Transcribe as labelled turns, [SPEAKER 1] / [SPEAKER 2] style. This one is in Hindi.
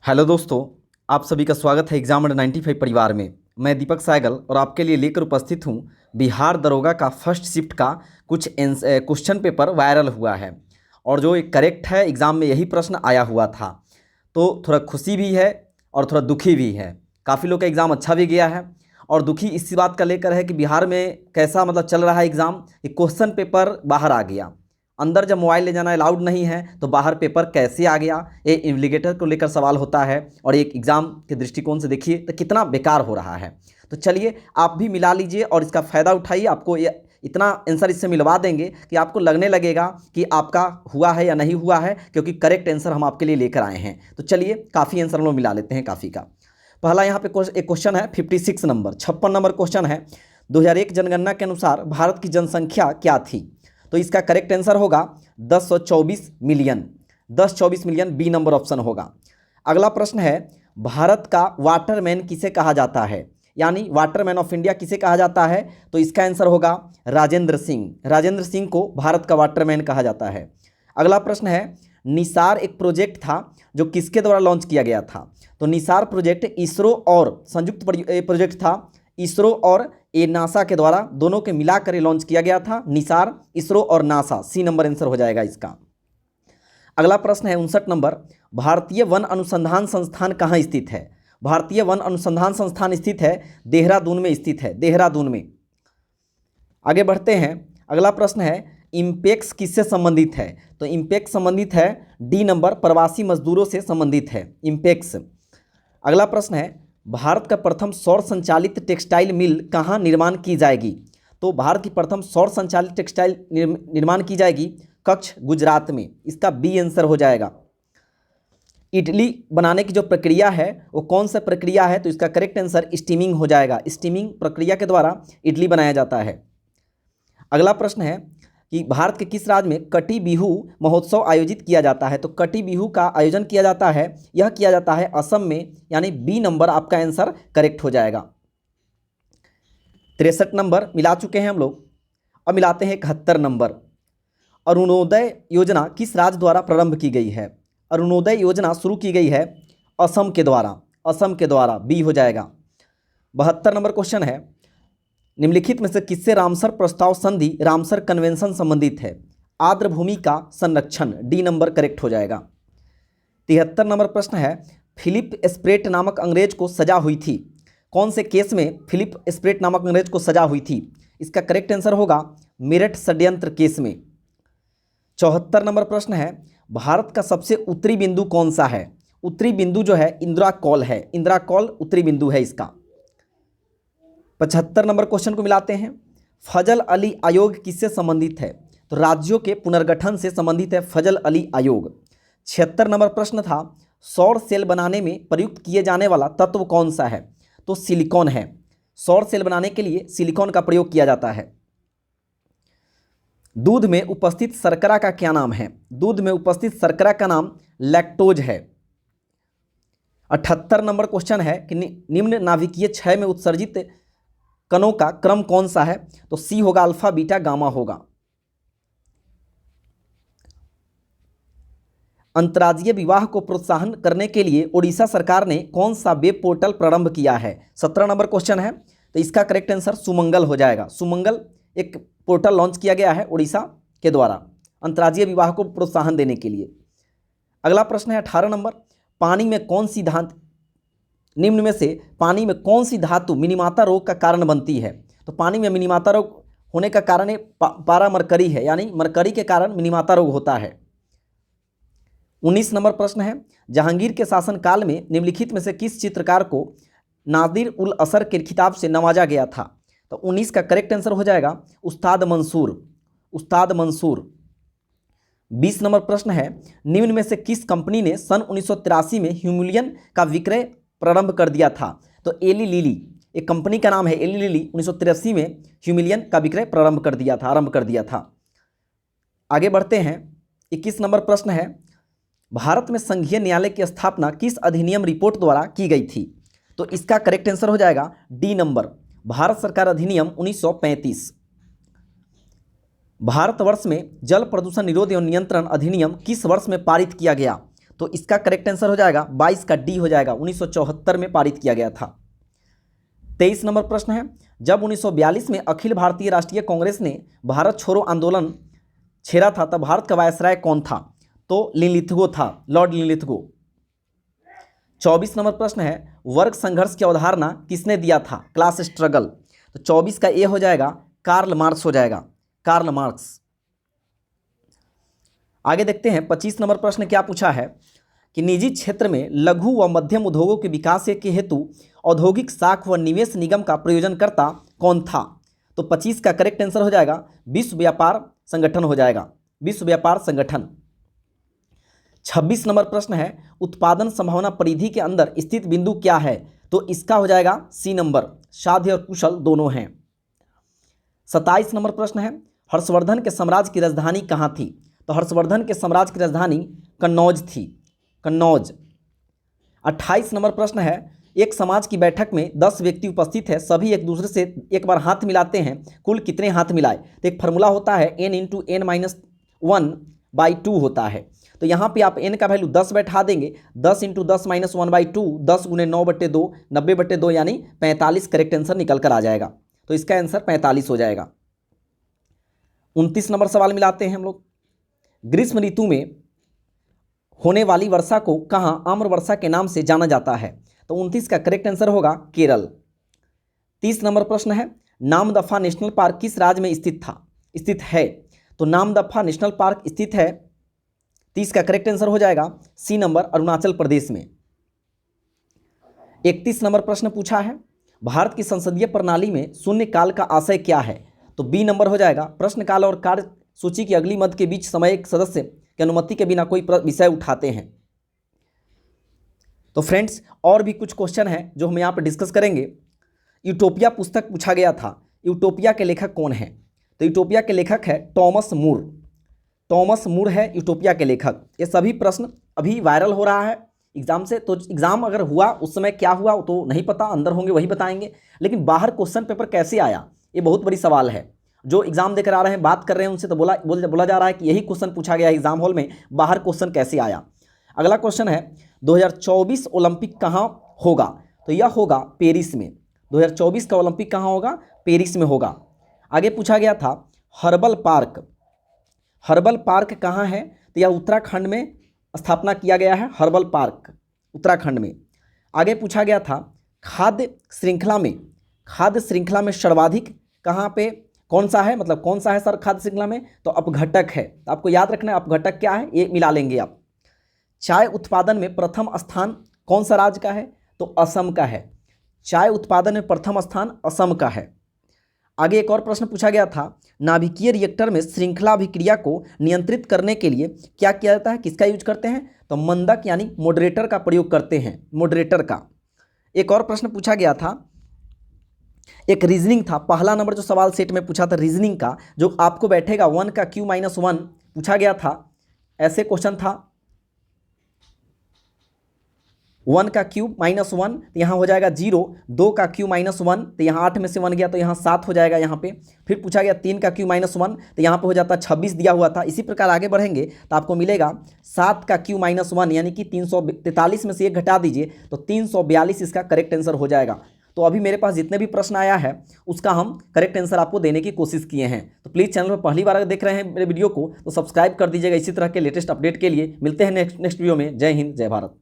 [SPEAKER 1] हेलो दोस्तों, आप सभी का स्वागत है एग्जाम 95 परिवार में। मैं दीपक साइगल और आपके लिए लेकर उपस्थित हूं बिहार दरोगा का फर्स्ट शिफ्ट का कुछ क्वेश्चन पेपर वायरल हुआ है और जो एक करेक्ट है, एग्ज़ाम में यही प्रश्न आया हुआ था। तो थोड़ा खुशी भी है और थोड़ा दुखी भी है। काफ़ी लोग का एग्ज़ाम अच्छा भी गया है और दुखी इसी बात का लेकर है कि बिहार में कैसा चल रहा है एग्ज़ाम। एक क्वेश्चन पेपर बाहर आ गया, अंदर जब मोबाइल ले जाना अलाउड नहीं है तो बाहर पेपर कैसे आ गया, ये इन्विजिलेटर को लेकर सवाल होता है। और एक एग्ज़ाम के दृष्टिकोण से देखिए तो कितना बेकार हो रहा है। तो चलिए आप भी मिला लीजिए और इसका फ़ायदा उठाइए। आपको ये इतना आंसर इससे मिलवा देंगे कि आपको लगने लगेगा कि आपका हुआ है या नहीं हुआ है, क्योंकि करेक्ट आंसर हम आपके लिए लेकर आए हैं। तो चलिए काफ़ी आंसर हम लोग मिला लेते हैं काफ़ी का। पहला यहाँ पे एक क्वेश्चन है 56 नंबर 56 नंबर क्वेश्चन है। 2001 जनगणना के अनुसार भारत की जनसंख्या क्या थी? तो इसका करेक्ट आंसर होगा 1024 million. 1024 million B number option होगा। अगला प्रश्न है, भारत का वाटरमैन किसे कहा जाता है, यानी वाटरमैन ऑफ इंडिया किसे कहा जाता है? तो इसका आंसर होगा राजेंद्र सिंह। राजेंद्र सिंह को भारत का वाटरमैन कहा जाता है। अगला प्रश्न है, निसार एक प्रोजेक्ट था जो किसके द्वारा लॉन्च किया गया था? तो निसार प्रोजेक्ट इसरो और संयुक्त प्रोजेक्ट था। इसरो और नासा के द्वारा दोनों के मिलाकर लॉन्च किया गया था। निसार, इसरो और नासा, सी नंबर आंसर हो जाएगा इसका। अगला प्रश्न है 59 नंबर, भारतीय वन अनुसंधान संस्थान कहाँ स्थित है? भारतीय वन अनुसंधान संस्थान स्थित है देहरादून में स्थित है, देहरादून में। आगे बढ़ते हैं। अगला प्रश्न है, इम्पेक्स किससे संबंधित है? तो इम्पेक्स संबंधित है डी नंबर, प्रवासी मजदूरों से संबंधित है इम्पेक्स। अगला प्रश्न है, भारत का प्रथम सौर संचालित टेक्सटाइल मिल कहाँ निर्माण की जाएगी? तो भारत की प्रथम सौर संचालित टेक्सटाइल निर्माण की जाएगी कच्छ, गुजरात में। इसका बी आंसर हो जाएगा। इडली बनाने की जो प्रक्रिया है वो कौन सा प्रक्रिया है? तो इसका करेक्ट आंसर स्टीमिंग हो जाएगा। स्टीमिंग प्रक्रिया के द्वारा इडली बनाया जाता है। अगला प्रश्न है कि भारत के किस राज्य में कटी बिहू महोत्सव आयोजित किया जाता है? तो कटी बिहू का आयोजन किया जाता है, यह किया जाता है असम में, यानी बी नंबर आपका आंसर करेक्ट हो जाएगा। 63 नंबर मिला चुके हैं हम लोग। अब मिलाते हैं 71 नंबर। अरुणोदय योजना किस राज्य द्वारा प्रारंभ की गई है? अरुणोदय योजना शुरू की गई है असम के द्वारा, असम के द्वारा, बी हो जाएगा। 72 नंबर क्वेश्चन है, निम्नलिखित में से किससे रामसर प्रस्ताव संधि, रामसर कन्वेंशन संबंधित है? आर्द्र भूमि का संरक्षण, डी नंबर करेक्ट हो जाएगा। 73 नंबर प्रश्न है, फिलिप स्प्रेट नामक अंग्रेज को सजा हुई थी, कौन से केस में फिलिप स्प्रेट नामक अंग्रेज को सजा हुई थी? इसका करेक्ट आंसर होगा मेरठ षड्यंत्र केस में। 74 नंबर प्रश्न है, भारत का सबसे उत्तरी बिंदु कौन सा है? उत्तरी बिंदु जो है इंदिरा कॉल है, इंदिरा कॉल उत्तरी बिंदु है इसका। 75 नंबर क्वेश्चन को मिलाते हैं। फजल अली आयोग किससे संबंधित है? तो राज्यों के पुनर्गठन से संबंधित है फजल अली आयोग। 76 नंबर प्रश्न था, सौर सेल बनाने में प्रयुक्त किए जाने वाला तत्व कौन सा है? तो सिलिकॉन है। सौर सेल बनाने के लिए सिलिकॉन का प्रयोग किया जाता है। दूध में उपस्थित शर्करा का क्या नाम है? दूध में उपस्थित शर्करा का नाम लैक्टोज है। 78 नंबर क्वेश्चन है कि निम्न नाभिकीय क्षय में उत्सर्जित कणों का क्रम कौन सा है? तो सी होगा, अल्फा बीटा गामा होगा। अंतर्राज्यीय विवाह को प्रोत्साहन करने के लिए उड़ीसा सरकार ने कौन सा वेब पोर्टल प्रारंभ किया है? 17 नंबर क्वेश्चन है, तो इसका करेक्ट आंसर सुमंगल हो जाएगा। सुमंगल एक पोर्टल लॉन्च किया गया है उड़ीसा के द्वारा अंतर्राज्यीय विवाह को प्रोत्साहन देने के लिए। अगला प्रश्न है 18 नंबर, पानी में कौन सी धातु, निम्न में से पानी में कौन सी धातु मिनीमाता रोग का कारण बनती है? तो पानी में मिनीमाता रोग होने का कारण है पारा मरकरी है, यानी मरकरी के कारण मिनीमाता रोग होता है। 19 नंबर प्रश्न है, जहांगीर के शासनकाल में निम्नलिखित में से किस चित्रकार को नादिर उल असर के खिताब से नवाजा गया था? तो 19 का करेक्ट आंसर हो जाएगा उस्ताद मंसूर, उस्ताद मंसूर। 20 नंबर प्रश्न है, निम्न में से किस कंपनी ने सन 1983 में ह्यूमिलियन का विक्रय प्रारंभ कर दिया था? तो एली लिली, एक कंपनी का नाम है एली लिली, 1983 में ह्यूमिलियन का विक्रय प्रारंभ कर दिया था, आरंभ कर दिया था। आगे बढ़ते हैं। 21 नंबर प्रश्न है, भारत में संघीय न्यायालय की स्थापना किस अधिनियम रिपोर्ट द्वारा की गई थी? तो इसका करेक्ट आंसर हो जाएगा डी नंबर, भारत सरकार अधिनियम 1935। भारतवर्ष में जल प्रदूषण निरोध एवं नियंत्रण अधिनियम किस वर्ष में पारित किया गया? तो इसका करेक्ट आंसर हो जाएगा 22 का डी हो जाएगा, 1974 में पारित किया गया था। 23 नंबर प्रश्न है, जब 1942 में अखिल भारतीय राष्ट्रीय कांग्रेस ने भारत छोड़ो आंदोलन छेड़ा था तब भारत का वायसराय कौन था? तो लिनलिथगो था, लॉर्ड लिनलिथगो। 24 नंबर प्रश्न है, वर्ग संघर्ष की अवधारणा किसने दिया था? Class struggle. तो 24 का ए हो जाएगा, कार्ल मार्क्स हो जाएगा, कार्ल मार्क्स। आगे देखते हैं 25 नंबर प्रश्न क्या पूछा है कि निजी क्षेत्र में लघु व मध्यम उद्योगों के विकास के हेतु औद्योगिक साख व निवेश निगम का प्रयोजनकर्ता कौन था? तो 25 का करेक्ट आंसर हो जाएगा विश्व व्यापार संगठन हो जाएगा, विश्व व्यापार संगठन। 26 नंबर प्रश्न है, उत्पादन संभावना परिधि के अंदर स्थित बिंदु क्या है? तो इसका हो जाएगा सी नंबर, साध्य और कुशल दोनों हैं। 27 नंबर प्रश्न है, हर्षवर्धन के साम्राज्य की राजधानी कहाँ थी? तो हर्षवर्धन के साम्राज्य की राजधानी कन्नौज थी, कन्नौज। 28 नंबर प्रश्न है, एक समाज की बैठक में 10 व्यक्ति उपस्थित है, सभी एक दूसरे से एक बार हाथ मिलाते हैं, कुल कितने हाथ मिलाए? तो एक फार्मूला होता है n × n-1/2 होता है। तो यहाँ पे आप n का वैल्यू 10 बैठा देंगे, 10 × 10-1/2, 10 × 9/2, 90/2 यानी 45 करेक्ट आंसर निकल कर आ जाएगा। तो इसका आंसर 45 हो जाएगा। 29 नंबर सवाल मिलाते हैं हम लोग, ग्रीष्म ऋतु में होने वाली वर्षा को कहाँ आम्र वर्षा के नाम से जाना जाता है? तो 29 का करेक्ट आंसर होगा केरल। 30 नंबर प्रश्न है, नामदफा नेशनल पार्क किस राज्य में स्थित है? तो नामदफा नेशनल पार्क स्थित है, 30 का करेक्ट आंसर हो जाएगा सी नंबर, अरुणाचल प्रदेश में। 31 नंबर प्रश्न पूछा है, भारत की संसदीय प्रणाली में शून्य काल का आशय क्या है? तो बी नंबर हो जाएगा, प्रश्नकाल और कार्य सूची की अगली मध्य के बीच समय एक सदस्य की अनुमति के बिना कोई विषय उठाते हैं। तो फ्रेंड्स, और भी कुछ क्वेश्चन हैं जो हम यहाँ पर डिस्कस करेंगे। यूटोपिया पुस्तक पूछा गया था, यूटोपिया के लेखक कौन है? तो यूटोपिया के लेखक है टॉमस मूर, टॉमस मूर है यूटोपिया के लेखक। ये सभी प्रश्न अभी वायरल हो रहा है एग्जाम से, तो एग्जाम अगर हुआ उस समय क्या हुआ तो नहीं पता, अंदर होंगे वही बताएंगे, लेकिन बाहर क्वेश्चन पेपर कैसे आया ये बहुत बड़ी सवाल है। जो एग्जाम देकर आ रहे हैं, बात कर रहे हैं उनसे, तो बोला जा रहा है कि यही क्वेश्चन पूछा गया एग्जाम हॉल में, बाहर क्वेश्चन कैसे आया। अगला क्वेश्चन है, 2024 ओलंपिक कहाँ होगा? तो यह होगा पेरिस में। 2024 का ओलंपिक कहाँ होगा? पेरिस में होगा। आगे पूछा गया था हर्बल पार्क, हर्बल पार्क कहाँ है? तो यह उत्तराखंड में स्थापना किया गया है, हर्बल पार्क उत्तराखंड में। आगे पूछा गया था खाद्य श्रृंखला में सर्वाधिक कहाँ पे कौन सा है, मतलब कौन सा है सर खाद्य श्रृंखला में? तो अपघटक है। तो आपको याद रखना है अपघटक क्या है, ये मिला लेंगे आप। चाय उत्पादन में प्रथम स्थान कौन सा राज्य का है? तो असम का है। चाय उत्पादन में प्रथम स्थान असम का है। आगे एक और प्रश्न पूछा गया था, नाभिकीय रिएक्टर में श्रृंखला अभिक्रिया को नियंत्रित करने के लिए क्या किया जाता है, किसका यूज करते हैं? तो मंदक यानी मॉडरेटर का प्रयोग करते हैं, मॉडरेटर का। एक और प्रश्न पूछा गया था, एक रीजनिंग था, पहला नंबर जो सवाल सेट में पूछा था रीजनिंग का, जो आपको बैठेगा 1 का क्यू माइनस 1 पूछा गया था। ऐसे क्वेश्चन था 1 का क्यूब माइनस 1 तो यहाँ हो जाएगा 0, 2 का क्यूब माइनस 1 तो यहाँ 8 में से 1 गया तो यहाँ 7 हो जाएगा यहाँ पे। फिर पूछा गया 3 का क्यूब माइनस 1 तो यहाँ पे हो जाता 26 दिया हुआ था। इसी प्रकार आगे बढ़ेंगे तो आपको मिलेगा 7 का क्यूब माइनस 1 यानी कि 343 में से 1 घटा दीजिए तो 342 इसका करेक्ट आंसर हो जाएगा। तो अभी मेरे पास जितने भी प्रश्न आया है उसका हम करेक्ट आंसर आपको देने की कोशिश किए हैं। तो प्लीज़ चैनल पर पहली बार अगर देख रहे हैं मेरे वीडियो को तो सब्सक्राइब कर दीजिएगा इसी तरह के लेटेस्ट अपडेट के लिए। मिलते हैं नेक्स्ट वीडियो में। जय हिंद, जय भारत।